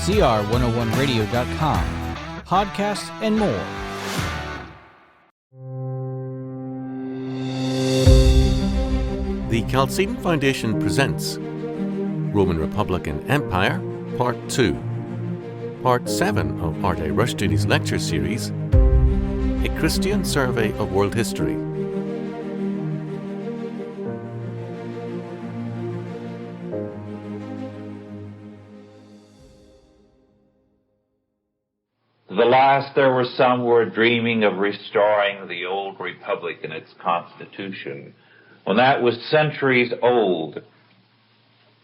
CR101radio.com, podcasts, and more. The Chalcedon Foundation presents Roman Republic and Empire, Part 2, Part 7 of R.J. Rushdoony's lecture series, A Christian Survey of World History. The last, there were some who were dreaming of restoring the old republic and its constitution, when that was centuries old,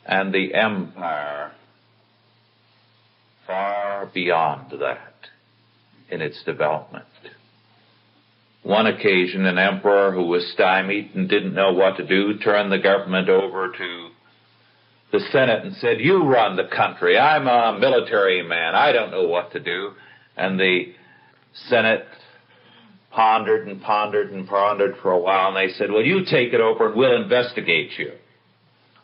and the empire far beyond that in its development. One occasion, an emperor who was stymied and didn't know what to do turned the government over to the Senate and said, "You run the country. I'm a military man. I don't know what to do." And the Senate pondered and pondered and pondered for a while, and they said, "Well, you take it over and we'll investigate you."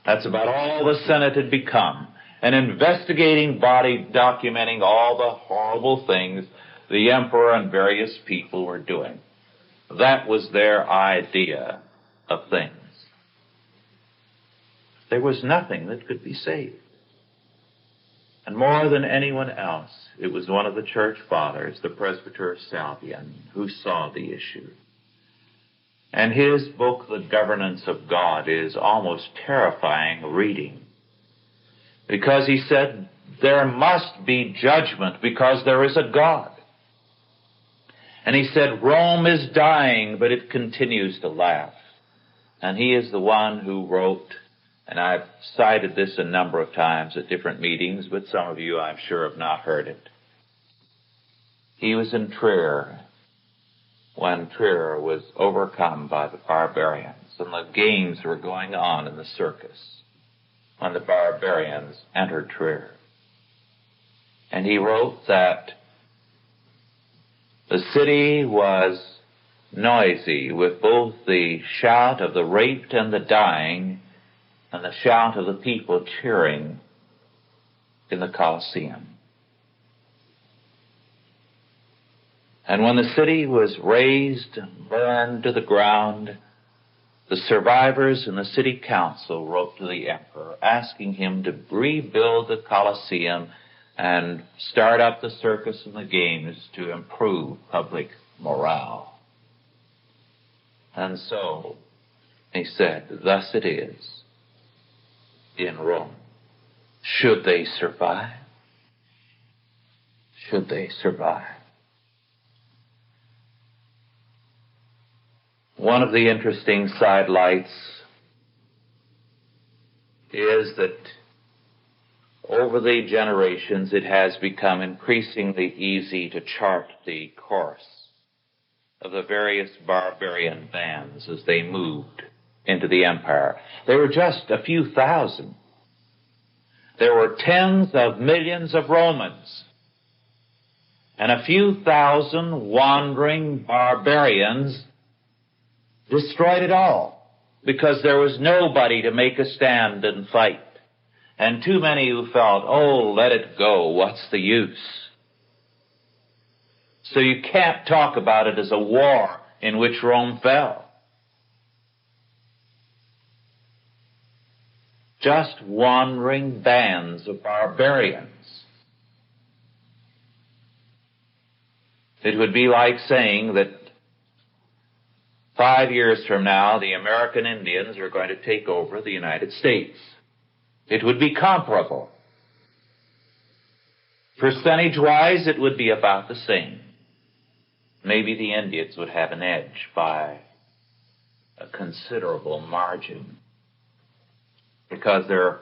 That's about all the Senate had become, an investigating body documenting all the horrible things the emperor and various people were doing. That was their idea of things. There was nothing that could be saved. And more than anyone else, it was one of the church fathers, the presbyter Salvian, who saw the issue. And his book, The Governance of God, is almost terrifying reading. Because he said, there must be judgment because there is a God. And he said, Rome is dying, but it continues to laugh. And he is the one who wrote, and I've cited this a number of times at different meetings, but some of you, I'm sure, have not heard it. He was in Trier when Trier was overcome by the barbarians, and the games were going on in the circus when the barbarians entered Trier. And he wrote that the city was noisy with both the shout of the raped and the dying and the shout of the people cheering in the Colosseum. And when the city was razed and burned to the ground, the survivors and the city council wrote to the emperor asking him to rebuild the Colosseum and start up the circus and the games to improve public morale. And so he said, thus it is in Rome. Should they survive? Should they survive? One of the interesting sidelights is that over the generations it has become increasingly easy to chart the course of the various barbarian bands as they moved into the empire. They were just a few thousand. There were tens of millions of Romans, and a few thousand wandering barbarians destroyed it all because there was nobody to make a stand and fight. And too many who felt, oh, let it go, what's the use? So you can't talk about it as a war in which Rome fell. Just wandering bands of barbarians. It would be like saying that 5 years from now, the American Indians are going to take over the United States. It would be comparable. Percentage-wise, it would be about the same. Maybe the Indians would have an edge by a considerable margin, because there are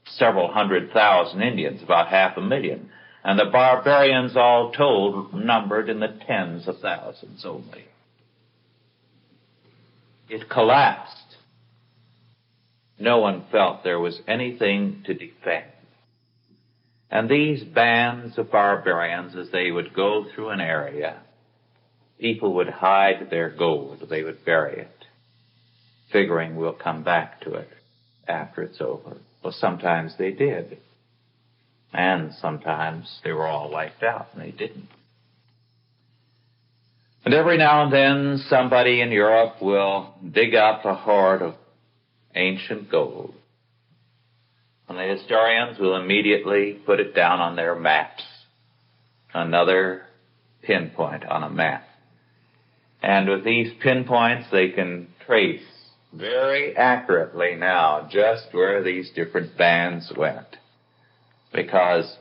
several 100,000 Indians, about 500,000, and the barbarians all told numbered in the tens of thousands only. It collapsed. No one felt there was anything to defend. And these bands of barbarians, as they would go through an area, people would hide their gold, they would bury it, figuring we'll come back to it after it's over. Well, sometimes they did. And sometimes they were all wiped out, and they didn't. And every now and then somebody in Europe will dig up a hoard of ancient gold. And the historians will immediately put it down on their maps. Another pinpoint on a map. And with these pinpoints, they can trace very accurately now just where these different bands went. Because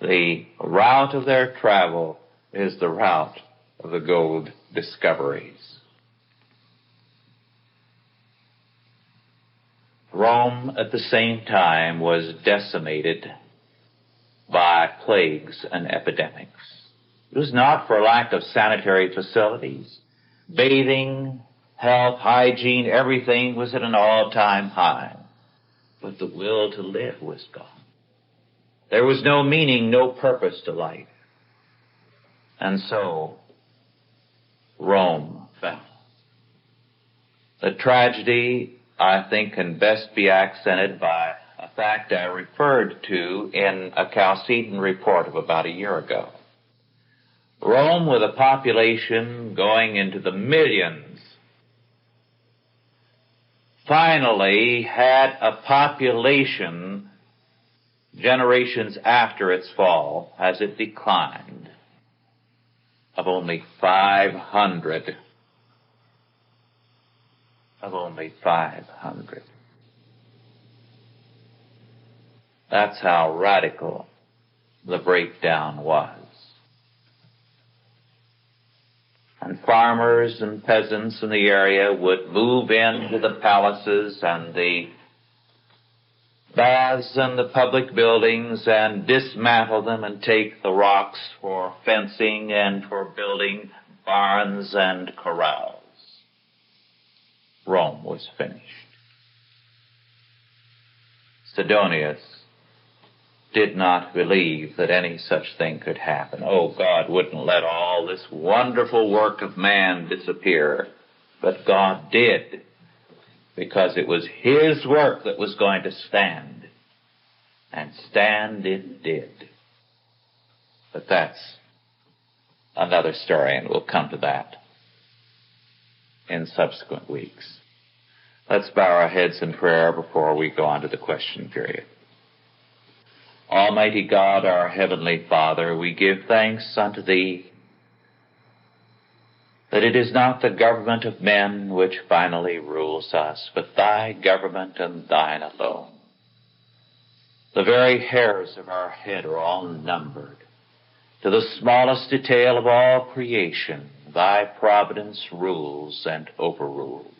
the route of their travel is the route of the gold discoveries. Rome at the same time was decimated by plagues and epidemics. It was not for lack of sanitary facilities. Bathing, health, hygiene, everything was at an all-time high. But the will to live was gone. There was no meaning, no purpose to life. And so, Rome fell. The tragedy, I think, can best be accented by a fact I referred to in a Chalcedon report of about a year ago. Rome, with a population going into the millions, finally had a population generations after its fall, as it declined, of only 500. Of only 500. That's how radical the breakdown was. And farmers and peasants in the area would move into the palaces and the baths and the public buildings and dismantle them and take the rocks for fencing and for building barns and corrals. Rome was finished. Sidonius did not believe that any such thing could happen. Oh, God wouldn't let all this wonderful work of man disappear. But God did, because it was His work that was going to stand. And stand it did. But that's another story, and we'll come to that in subsequent weeks. Let's bow our heads in prayer before we go on to the question period. Almighty God, our Heavenly Father, we give thanks unto Thee that it is not the government of men which finally rules us, but Thy government and Thine alone. The very hairs of our head are all numbered. To the smallest detail of all creation, Thy providence rules and overrules.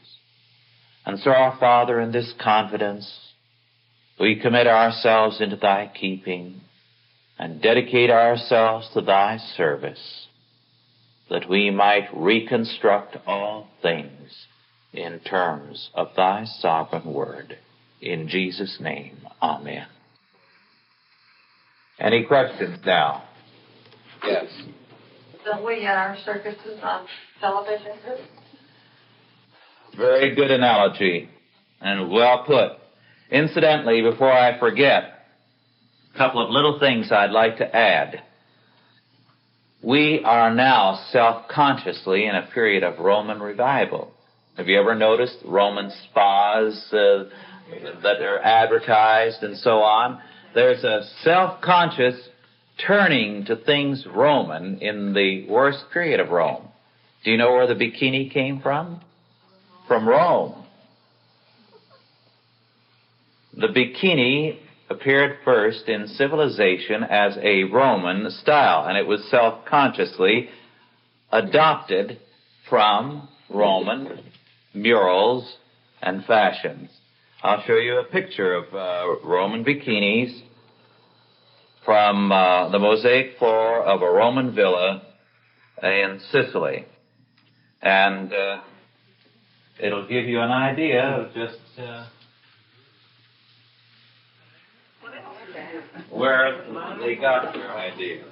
And so, our Father, in this confidence, we commit ourselves into Thy keeping and dedicate ourselves to Thy service, that we might reconstruct all things in terms of Thy sovereign word. In Jesus' name, amen. Any questions now? Yes. Don't we had our circuses on television too? Very good analogy and well put. Incidentally, before I forget, a couple of little things I'd like to add. We are now self-consciously in a period of Roman revival. Have you ever noticed Roman spas that are advertised and so on? There's a self-conscious turning to things Roman in the worst period of Rome. Do you know where the bikini came from? From Rome. The bikini appeared first in civilization as a Roman style, and it was self-consciously adopted from Roman murals and fashions. I'll show you a picture of Roman bikinis from the mosaic floor of a Roman villa in Sicily. And it'll give you an idea of just where they got their idea.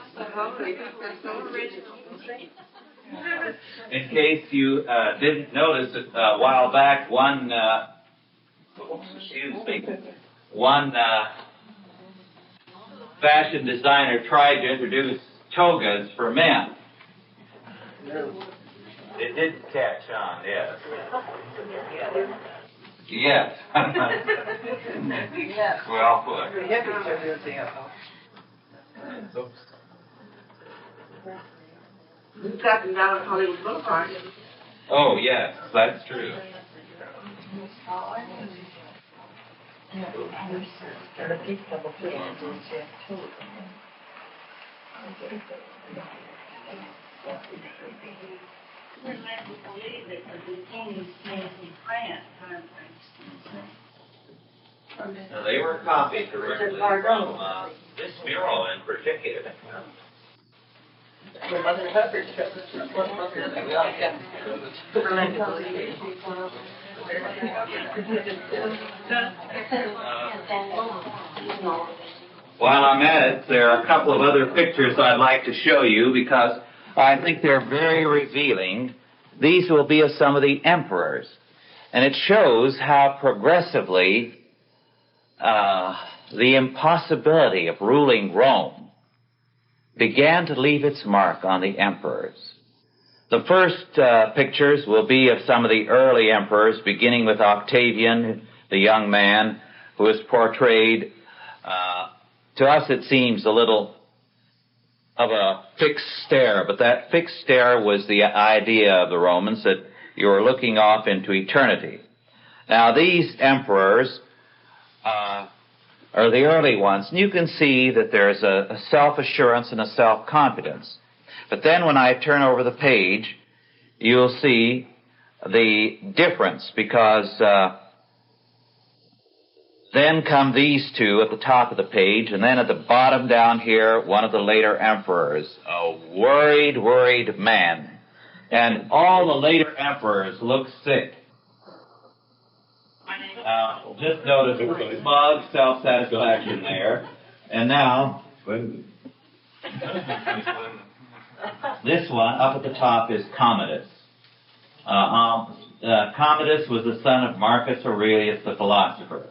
In case you didn't notice, a while back, one fashion designer tried to introduce togas for men. It didn't catch on, yes. Yes. Well put. The hippies are using it. It's gotten down at Hollywood Boulevard. Oh, yes, that's true. We're led to believe that the king came from France, Now, they were copied directly from this mural in particular. Mother Hubbard While I'm at it, there are a couple of other pictures I'd like to show you because I think they're very revealing. These will be of some of the emperors. And it shows how progressively the impossibility of ruling Rome began to leave its mark on the emperors. The first pictures will be of some of the early emperors, beginning with Octavian, the young man, who is portrayed, to us it seems a little of a fixed stare, but that fixed stare was the idea of the Romans, that you were looking off into eternity. Now these emperors are the early ones, and you can see that there's a self-assurance and a self-confidence. But then when I turn over the page, you'll see the difference, because then come these two at the top of the page, and then at the bottom down here, one of the later emperors, a worried man. And all the later emperors look sick. Just notice the smug self-satisfaction there. And now, this one up at the top is Commodus. Commodus was the son of Marcus Aurelius the philosopher.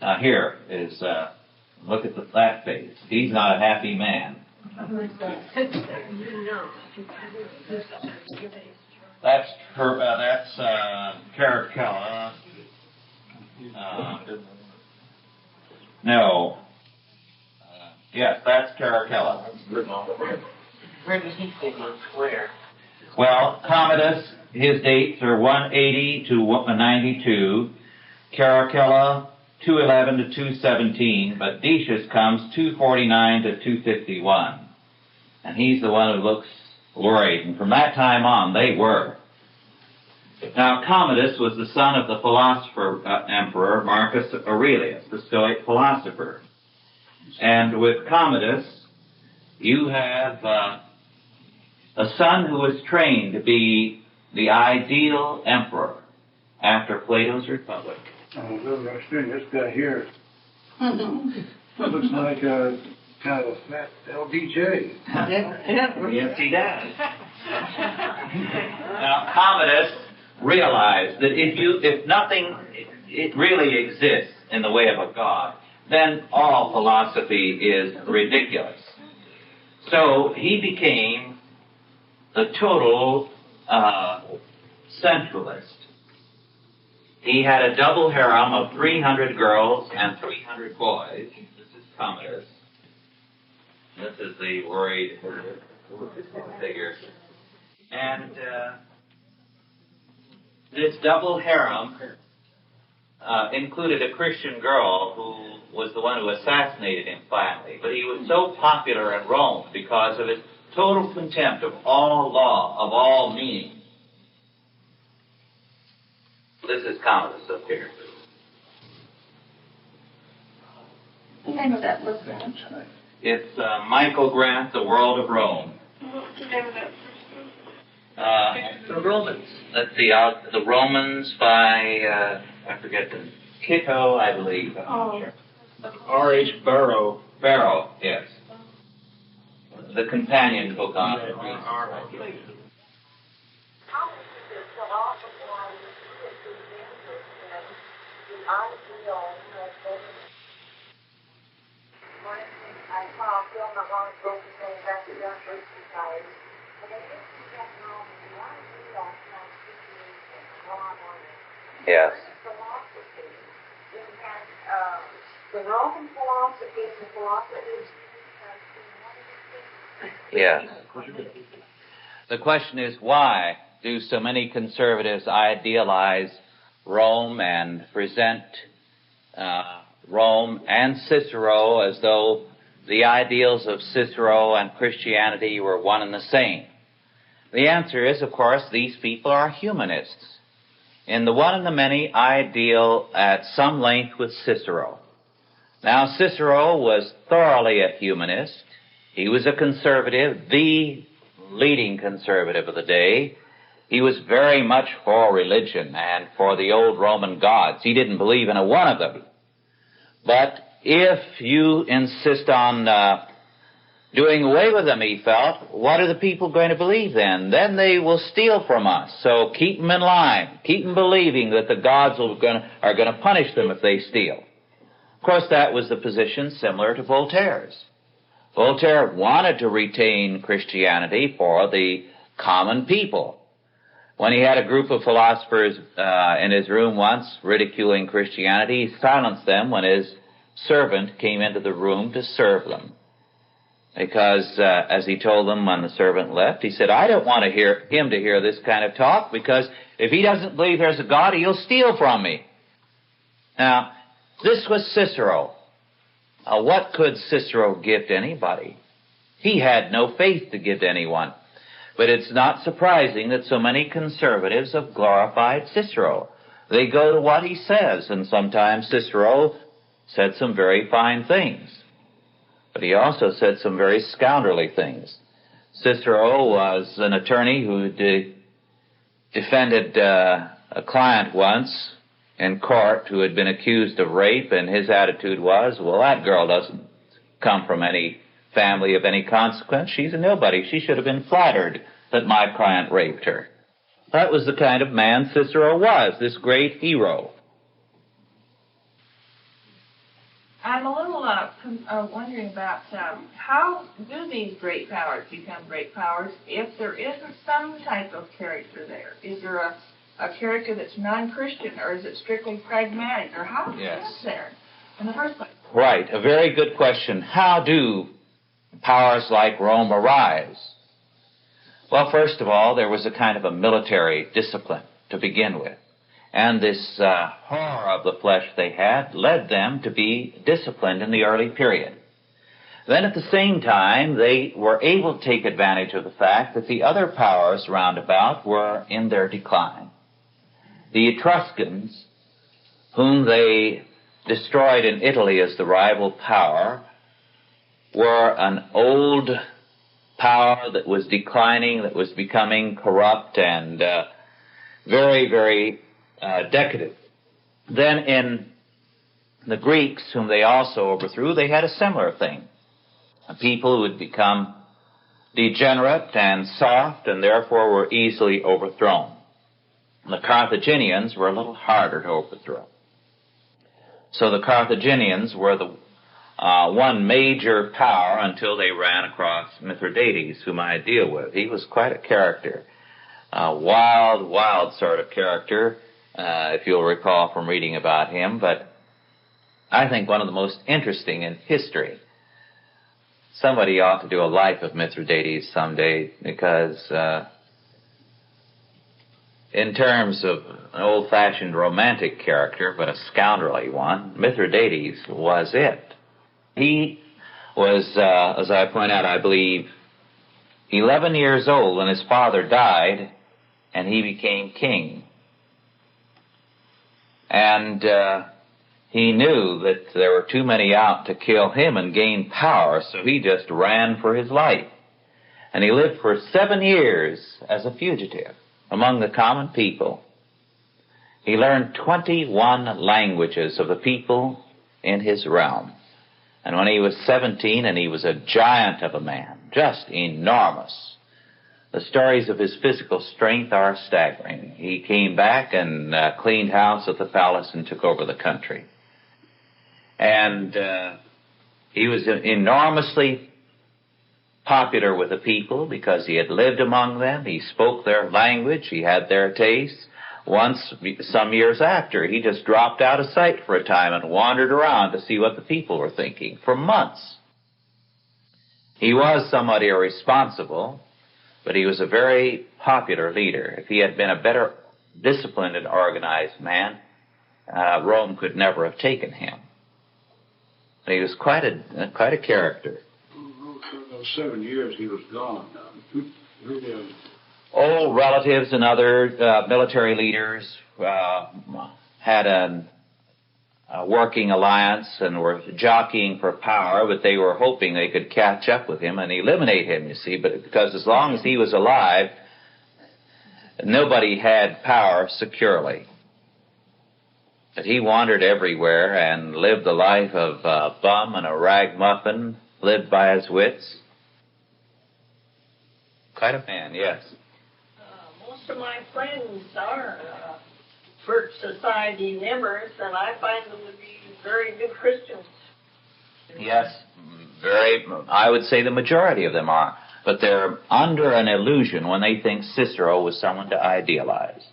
Now here is, look at that face. He's not a happy man. That's Caracalla. No. Yes, that's Caracalla. Where does he figure? Where? Well, Commodus, his dates are 180 to 92. Caracalla, 211 to 217. But Decius comes 249 to 251. And he's the one who looks worried. And from that time on, they were. Now, Commodus was the son of the philosopher emperor Marcus Aurelius, the Stoic philosopher. And with Commodus, you have a son who was trained to be the ideal emperor after Plato's Republic. Rushdoony, this guy here looks like a kind of a fat LBJ. Yes, he does. Now, Commodus realized that if nothing it really exists in the way of a god, then all philosophy is ridiculous. So he became a total centralist. He had a double harem of 300 girls and 300 boys. This is Commodus. This is the worried figure. And this double harem included a Christian girl who was the one who assassinated him finally. But he was so popular in Rome because of his total contempt of all law, of all meaning. This is Commodus up here. The name of that book, Grant? It's Michael Grant, The World of Rome. What's the name of that The Romans. Let's see, The Romans by, I forget the, Kitto, I believe. R.H. Burrow. Barrow, yes. The companion book on it. long ago for saying back at Young Earth Society. But I think you have known why we all kind of situation on it. Yes. Philosophy. You had the Roman philosophy and the philosophers. Yes. The question is, why do so many conservatives idealize Rome and present Rome and Cicero as though the ideals of Cicero and Christianity were one and the same? The answer is, of course, these people are humanists. In the one and the many, I deal at some length with Cicero. Now, Cicero was thoroughly a humanist. He was a conservative, the leading conservative of the day. He was very much for religion and for the old Roman gods. He didn't believe in a one of them. But if you insist on doing away with them, he felt, what are the people going to believe then? Then they will steal from us. So keep them in line. Keep them believing that the gods are going to punish them if they steal. Of course, that was the position similar to Voltaire's. Voltaire wanted to retain Christianity for the common people. When he had a group of philosophers in his room once ridiculing Christianity, he silenced them when his servant came into the room to serve them. Because, as he told them when the servant left, he said, I don't want to hear this kind of talk, because if he doesn't believe there's a God, he'll steal from me. Now, this was Cicero. What could Cicero give to anybody? He had no faith to give to anyone. But it's not surprising that so many conservatives have glorified Cicero. They go to what he says, and sometimes Cicero said some very fine things. But he also said some very scoundrelly things. Cicero was an attorney who defended a client once in court who had been accused of rape, and his attitude was, well, that girl doesn't come from any family of any consequence. She's a nobody. She should have been flattered that my client raped her. That was the kind of man Cicero was, this great hero. I'm a little wondering about how do these great powers become great powers if there isn't some type of character there? Is there a character that's non-Christian, or is it strictly pragmatic, or how is that there in the first place? Right, a very good question. How do powers like Rome arise? Well, first of all, there was a kind of a military discipline to begin with. And this horror of the flesh they had led them to be disciplined in the early period. Then at the same time, they were able to take advantage of the fact that the other powers round about were in their decline. The Etruscans, whom they destroyed in Italy as the rival power, were an old power that was declining, that was becoming corrupt and very, very decadent. Then in the Greeks, whom they also overthrew, they had a similar thing. A people who had become degenerate and soft and therefore were easily overthrown. The Carthaginians were a little harder to overthrow. So the Carthaginians were the one major power until they ran across Mithridates, whom I deal with. He was quite a character. Wild sort of character, if you'll recall from reading about him, but I think one of the most interesting in history. Somebody ought to do a life of Mithridates someday, because in terms of an old-fashioned romantic character, but a scoundrelly one, Mithridates was it. He was, as I point out, I believe, 11 years old when his father died, and he became king. And he knew that there were too many out to kill him and gain power, so he just ran for his life. And he lived for 7 years as a fugitive among the common people. He learned 21 languages of the people in his realm. And when he was 17, and he was a giant of a man, just enormous, the stories of his physical strength are staggering. He came back and cleaned house at the palace and took over the country. And he was enormously popular with the people because he had lived among them, he spoke their language, he had their tastes. Once, some years after, he just dropped out of sight for a time and wandered around to see what the people were thinking for months. He was somewhat irresponsible, but he was a very popular leader. If he had been a better disciplined and organized man, Rome could never have taken him. He was quite a character. For those 7 years he was gone. Old relatives and other military leaders had a working alliance and were jockeying for power, but they were hoping they could catch up with him and eliminate him, you see. But because as long as he was alive, nobody had power securely. But he wandered everywhere and lived the life of a bum and a ragamuffin, lived by his wits. Quite a man, yes. Most of my friends are Church Society members, and I find them to be very good Christians. Yes, I would say the majority of them are. But they're under an illusion when they think Cicero was someone to idealize.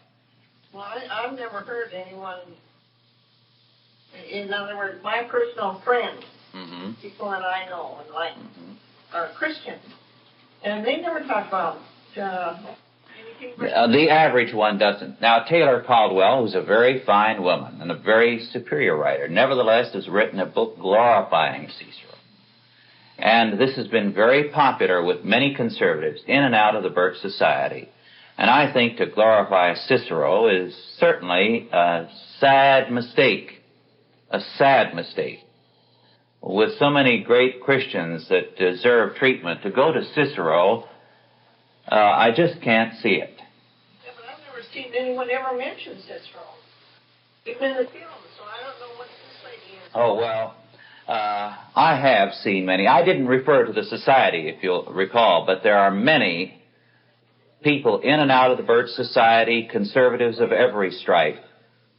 Well, I've never heard anyone, in other words, my personal friends, people that I know and like, are Christians. And they never talk about anything. The average one doesn't. Now, Taylor Caldwell, who's a very fine woman and a very superior writer, nevertheless has written a book glorifying Cicero. And this has been very popular with many conservatives in and out of the Birch Society. And I think to glorify Cicero is certainly a sad mistake. A sad mistake. With so many great Christians that deserve treatment, to go to Cicero, I just can't see it. Yeah, but I've never seen anyone ever mention Cicero. Even in the film, so I don't know what this lady is. Oh, well, I have seen many. I didn't refer to the society, if you'll recall, but there are many people in and out of the Birch Society, conservatives of every stripe,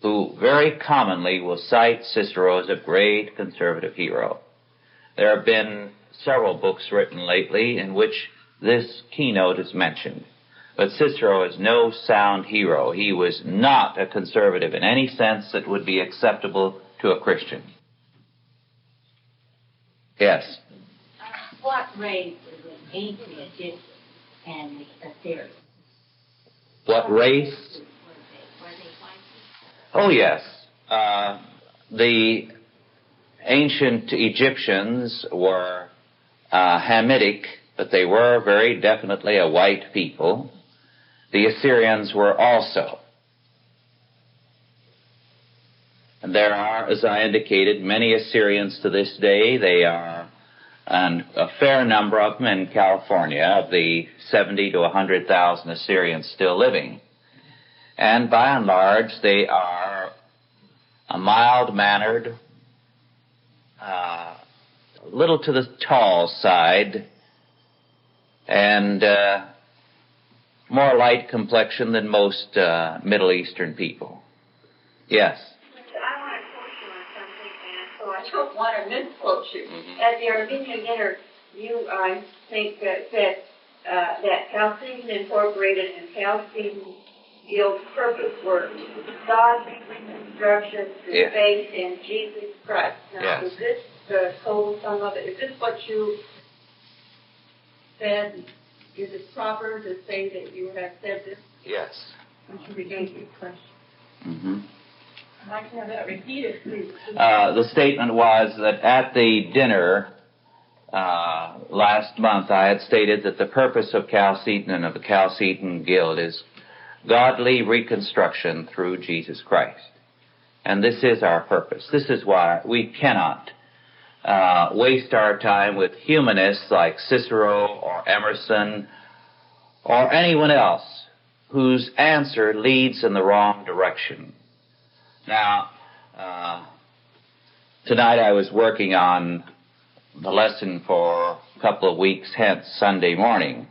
who very commonly will cite Cicero as a great conservative hero. There have been several books written lately in which this keynote is mentioned. But Cicero is no sound hero. He was not a conservative in any sense that would be acceptable to a Christian. Yes? What race is an ancient Egyptian and the Assyrians? What race? Were they white? Oh, yes. The ancient Egyptians were Hamitic, but they were very definitely a white people. The Assyrians were also. And there are, as I indicated, many Assyrians to this day. They are, and a fair number of them in California, of the 70 to 100,000 Assyrians still living. And by and large, they are a mild-mannered, little to the tall side, and more light complexion than most Middle Eastern people. Yes? I want to quote you on something, and so I don't want to misquote you. At the Armenian dinner, you, I think, said that Chalcedon Incorporated and Chalcedon Guild's purpose were God's reconstruction through faith in Jesus Christ. Now, is this some of it? Is this what you said? Is it proper to say that you have said this? Yes. Would you repeat your question? Mm-hmm. I'd like to have that repeated, please. The statement was that at the dinner last month, I had stated that the purpose of Chalcedon and of the Chalcedon Guild is godly reconstruction through Jesus Christ. And this is our purpose. This is why we cannot waste our time with humanists like Cicero or Emerson or anyone else whose answer leads in the wrong direction. Now, tonight I was working on the lesson for a couple of weeks hence, Sunday morning,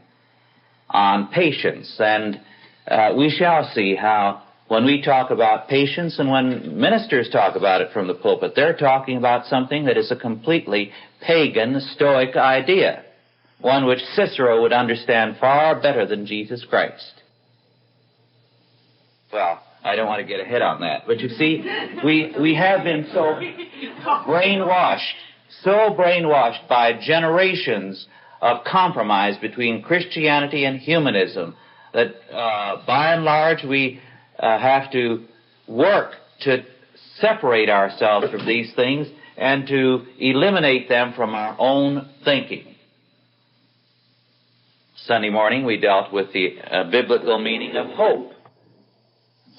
on patience. And we shall see how when we talk about patience and when ministers talk about it from the pulpit, they're talking about something that is a completely pagan, Stoic idea. one which Cicero would understand far better than Jesus Christ. Well, I don't want to get ahead on that, but you see, we have been so brainwashed by generations of compromise between Christianity and humanism that by and large we have to work to separate ourselves from these things and to eliminate them from our own thinking. Sunday morning we dealt with the biblical meaning of hope,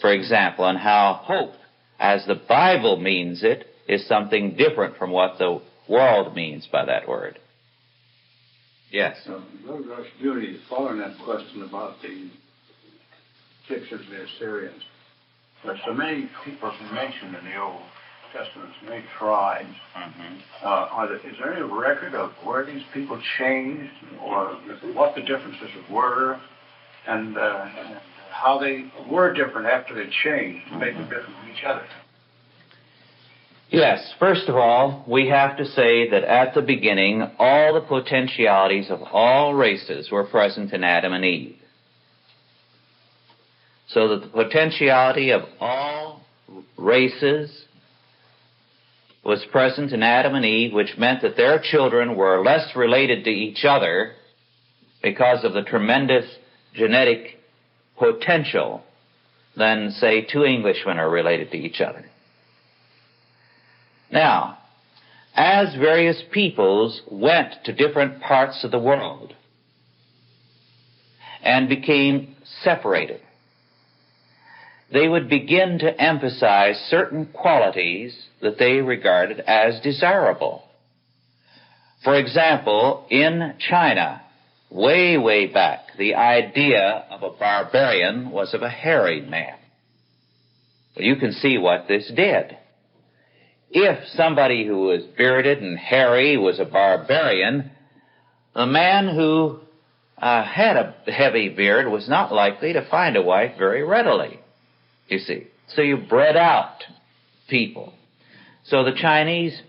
for example, and how hope, as the Bible means it, is something different from what the world means by that word. Yes? Brother Rushdoony is following that question about the Egyptians and the Assyrians. There's so many people mentioned in the Old Testament, so many tribes. Is there any record of where these people changed, or what the differences were, and how they were different after they changed to make them different from each other? Yes, first of all, we have to say that at the beginning, all the potentialities of all races were present in Adam and Eve. So that the potentiality of all races was present in Adam and Eve, which meant that their children were less related to each other because of the tremendous genetic potential than, say, two Englishmen are related to each other. Now, as various peoples went to different parts of the world and became separated, they would begin to emphasize certain qualities that they regarded as desirable. For example, in China, way back, the idea of a barbarian was of a hairy man. Well, you can see what this did. If somebody who was bearded and hairy was a barbarian, the man who had a heavy beard was not likely to find a wife very readily, you see. So you bred out people. So the Chinese,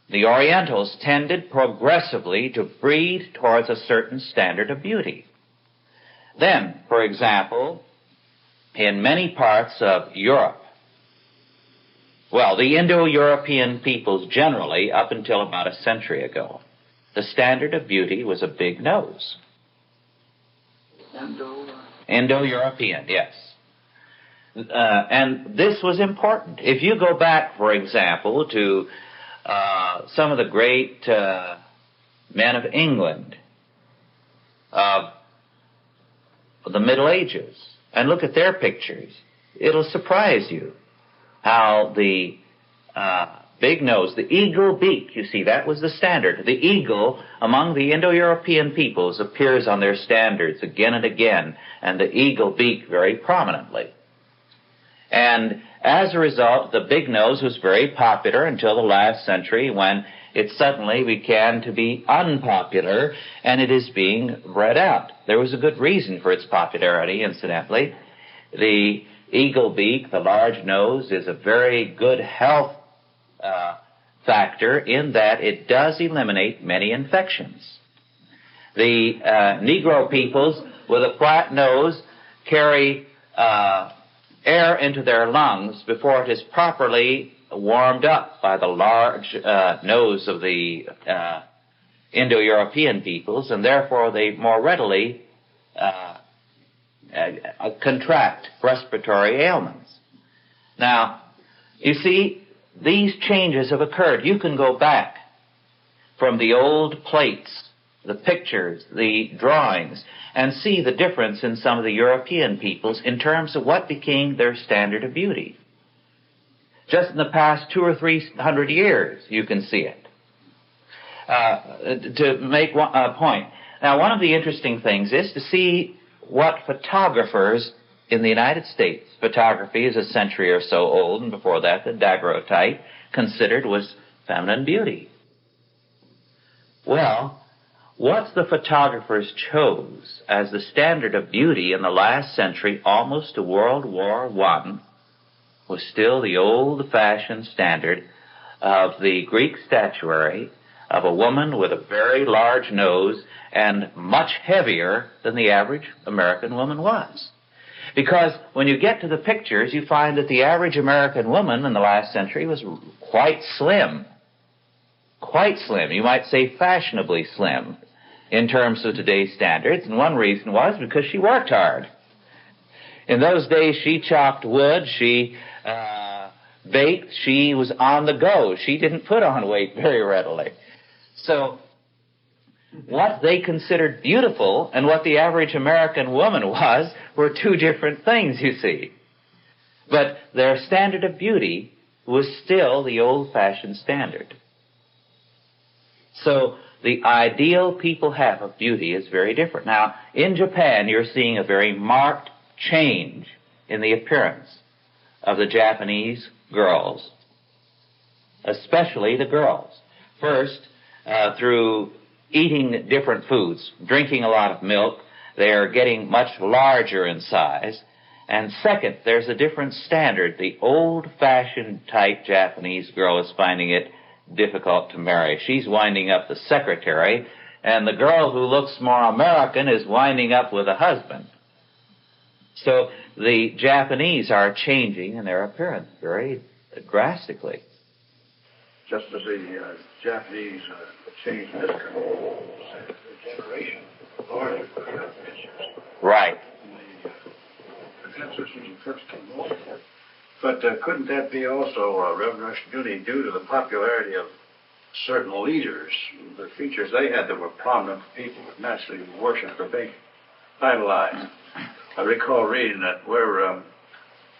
the Orientals, tended progressively to breed towards a certain standard of beauty. Then, for example, in many parts of Europe, well, the Indo-European peoples generally, up until about a century ago, the standard of beauty was a big nose. Indo-European, yes. And this was important. If you go back, for example, to some of the great men of England of the Middle Ages and look at their pictures, it'll surprise you how the big nose, the eagle beak, you see, that was the standard. The eagle among the Indo-European peoples appears on their standards again and again, and the eagle beak very prominently. And as a result, the big nose was very popular until the last century, when it suddenly began to be unpopular, and it is being bred out. There was a good reason for its popularity, incidentally. The eagle beak, the large nose, is a very good health factor in that it does eliminate many infections. The Negro peoples with a flat nose carry air into their lungs before it is properly warmed up by the large nose of the Indo-European peoples, and therefore they more readily contract respiratory ailments. Now, you see, these changes have occurred. You can go back from the old plates, the pictures, the drawings, and see the difference in some of the European peoples in terms of what became their standard of beauty. Just in the past 200 or 300 years, you can see it. To make a point. Now, one of the interesting things is to see what photographers in the United States, photography is a century or so old, and before that the daguerreotype considered was feminine beauty. Well, what the photographers chose as the standard of beauty in the last century, almost to World War I, was still the old-fashioned standard of the Greek statuary of a woman with a very large nose and much heavier than the average American woman was. Because when you get to the pictures, you find that the average American woman in the last century was quite slim. Quite slim. You might say fashionably slim in terms of today's standards. And one reason was because she worked hard. In those days, she chopped wood, she baked, she was on the go. She didn't put on weight very readily. So what they considered beautiful and what the average American woman was were two different things, you see. But their standard of beauty was still the old-fashioned standard. So the ideal people have of beauty is very different. Now, in Japan, you're seeing a very marked change in the appearance of the Japanese girls, especially the girls. First, through eating different foods, drinking a lot of milk, they're getting much larger in size. And second, there's a different standard. The old-fashioned type Japanese girl is finding it difficult to marry. She's winding up the secretary, and the girl who looks more American is winding up with a husband. So the Japanese are changing in their appearance very drastically. Just as the Japanese changed this generation, larger pictures. Right. The when you first came over. But couldn't that be also, Reverend Rushdoony, due to the popularity of certain leaders, the features they had that were prominent people would naturally worship or be idolized? I recall reading that where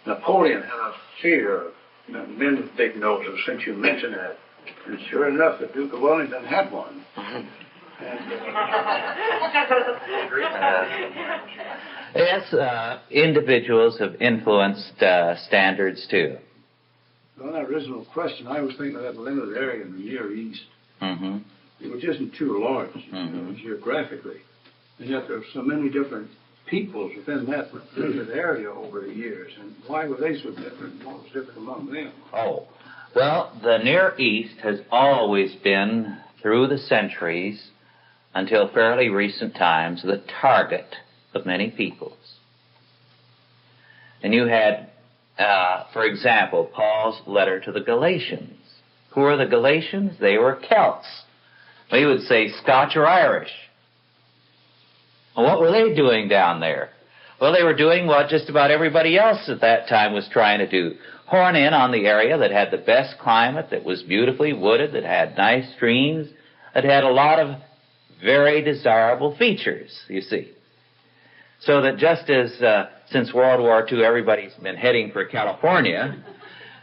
Napoleon had a fear of men with big noses, since you mentioned that. And sure enough, the Duke of Wellington had one. Yes, individuals have influenced standards too. On that original question, I was thinking of that limited area in the Near East, which isn't too large geographically, and yet there are so many different peoples within that limited area over the years. And why were they so different? What was different among them? Oh, well, the Near East has always been, through the centuries, until fairly recent times, the target of many peoples. And you had, for example, Paul's letter to the Galatians. Who were the Galatians? They were Celts. We would say Scotch or Irish. And what were they doing down there? Well, they were doing what just about everybody else at that time was trying to do. Horn in on the area that had the best climate, that was beautifully wooded, that had nice streams, that had a lot of very desirable features, you see. So that just as since World War II everybody's been heading for California,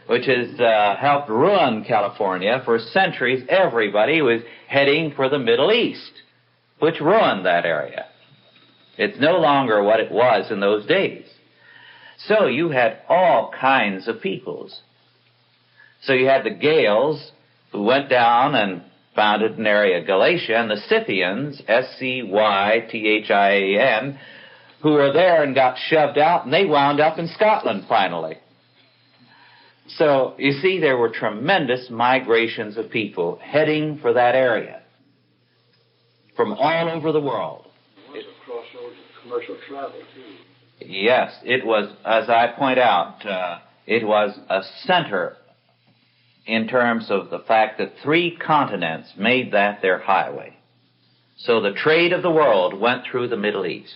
which has helped ruin California, for centuries everybody was heading for the Middle East, which ruined that area. It's no longer what it was in those days. So you had all kinds of peoples. So you had the Gales, who went down and founded an area, Galatia, and the Scythians, Scythian, who were there and got shoved out, and they wound up in Scotland finally. So, you see, there were tremendous migrations of people heading for that area from all over the world. It was a crossroads of commercial travel, too. Yes, it was, as I point out, it was a center in terms of the fact that 3 continents made that their highway. So the trade of the world went through the Middle East.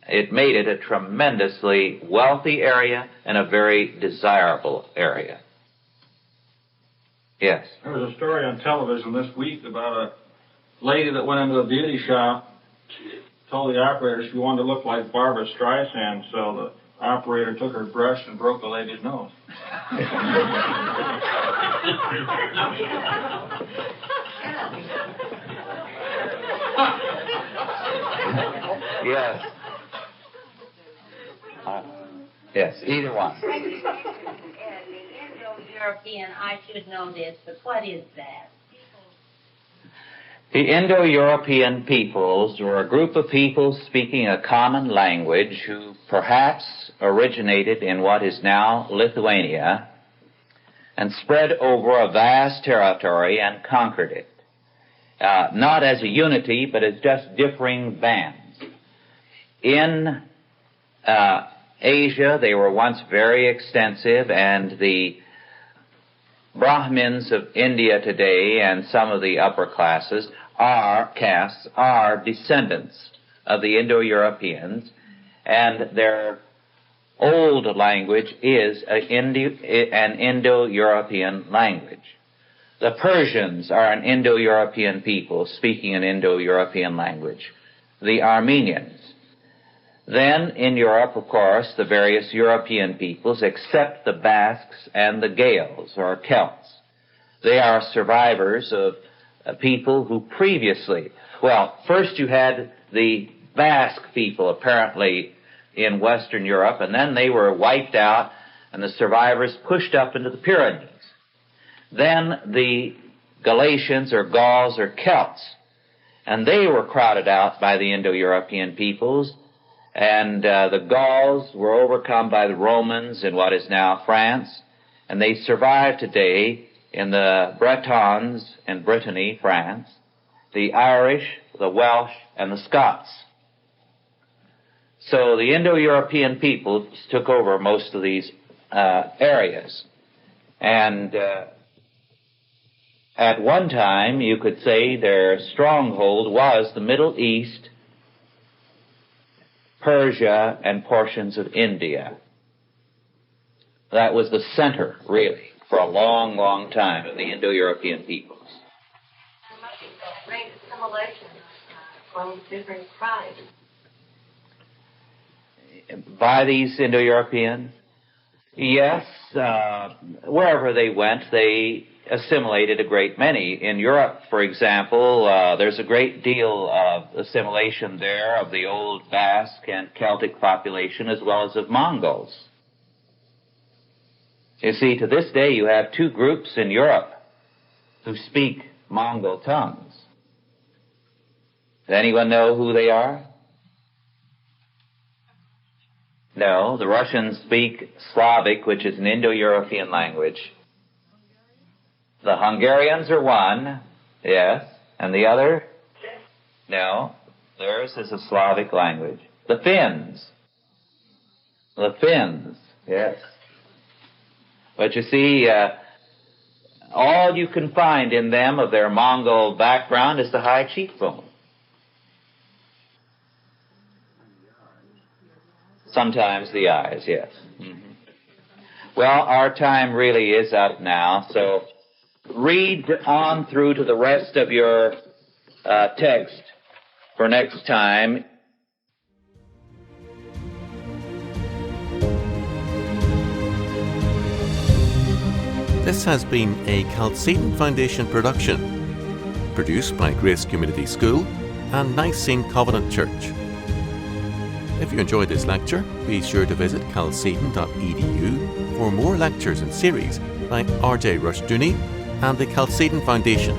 It made it a tremendously wealthy area and a very desirable area. Yes? There was a story on television this week about a lady that went into a beauty shop, told the operator she wanted to look like Barbara Streisand, so the operator took her brush and broke the lady's nose. Yes. Yes, either one. The Indo-European, I should know this, but what is that? The Indo-European peoples were a group of people speaking a common language who perhaps originated in what is now Lithuania and spread over a vast territory and conquered it. Not as a unity, but as just differing bands. In Asia, they were once very extensive, and the Brahmins of India today and some of the upper castes are descendants of the Indo-Europeans, and their old language is an Indo-European language. The Persians are an Indo-European people speaking an Indo-European language. The Armenians. Then in Europe, of course, the various European peoples, except the Basques and the Gaels, or Celts. They are survivors of people who previously, first you had the Basque people apparently in Western Europe, and then they were wiped out, and the survivors pushed up into the Pyrenees. Then the Galatians or Gauls or Celts, and they were crowded out by the Indo-European peoples, and the Gauls were overcome by the Romans in what is now France, and they survive today in the Bretons in Brittany, France, the Irish, the Welsh, and the Scots. So the Indo-European peoples took over most of these areas. And at one time, you could say their stronghold was the Middle East, Persia, and portions of India. That was the center, really, for a long, long time of the Indo-European peoples. There must be a great assimilation from different tribes. By these Indo-Europeans? Yes, wherever they went, they assimilated a great many. In Europe, for example, there's a great deal of assimilation there of the old Basque and Celtic population as well as of Mongols. You see, to this day you have two groups in Europe who speak Mongol tongues. Does anyone know who they are? No, the Russians speak Slavic, which is an Indo-European language. The Hungarians are one, yes, and the other? No, theirs is a Slavic language. The Finns, yes. But you see, all you can find in them of their Mongol background is the high cheekbone. Sometimes the eyes, yes. Mm-hmm. Well, our time really is up now, so read on through to the rest of your text for next time. This has been a Chalcedon Foundation production, produced by Grace Community School and Nicene Covenant Church. If you enjoyed this lecture, be sure to visit chalcedon.edu for more lectures and series by R.J. Rushdoony and the Chalcedon Foundation.